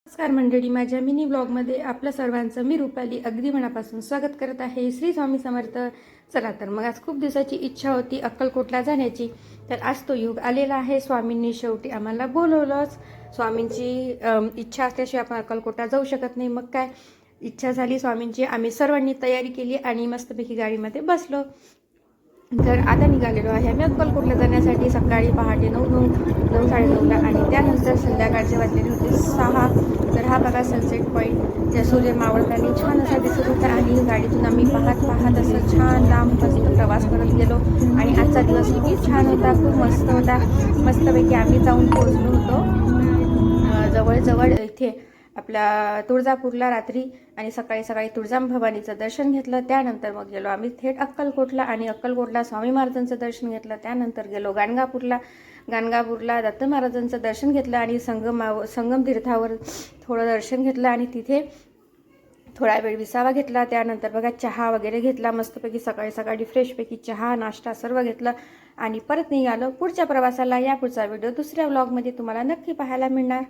नमस्कार मंडळी, माझ्या मिनी ब्लॉगमध्ये आपलं सर्वांचं मी रुपाली अगदी मनापासून स्वागत करत आहे. श्री स्वामी समर्थ. चला तर मग आज खूप दिवसाची इच्छा होती अक्कलकोटला जाण्याची, तर आज तो युग आलेला आहे. स्वामींनी शेवटी आम्हाला बोलवलंच. स्वामींची इच्छा असल्याशिवाय आपण अक्कलकोटला जाऊ शकत नाही. मग काय इच्छा झाली स्वामींची, आम्ही सर्वांनी तयारी केली आणि मस्तपैकी गाडीमध्ये बसलो. तर आता निघालेलो आहे आम्ही अक्कलकोटला जाण्यासाठी. सकाळी पहाटे 9:30 आणि त्यानंतर संध्याकाळचे वाजलेले होते 6. तर हा बघा सनसेट पॉईंट, त्या सूर्य मावळताना छान असा दिसत होता आणि गाडीतून आम्ही पाहत असं छान लांब मस्त प्रवास करत गेलो. आणि आजचा दिवस खूप छान होता, खूप मस्त होता. मस्तपैकी आम्ही जाऊन पोहोचलो होतो जवळजवळ इथे आपल्या तुळजापूरला रात्री, आणि सकाळी सकाळी तुळजाभवानीचं दर्शन घेतलं. त्यानंतर मग गेलो आम्ही थेट अक्कलकोटला, आणि अक्कलकोटला स्वामी महाराजांचं दर्शन घेतलं. त्यानंतर गेलो गाणगापूरला दत्त महाराजांचं दर्शन घेतलं आणि संगम तीर्थावर थोडं दर्शन घेतलं आणि तिथे थोडा वेळ विसावा घेतला. त्यानंतर बघा चहा वगैरे घेतला मस्तपैकी, सकाळी सकाळी फ्रेशपैकी चहा नाश्ता सर्व घेतलं आणि परत निघालो पुढच्या प्रवासाला. या पुढचा व्हिडिओ दुसऱ्या व्लॉगमध्ये तुम्हाला नक्की पाहायला मिळणार.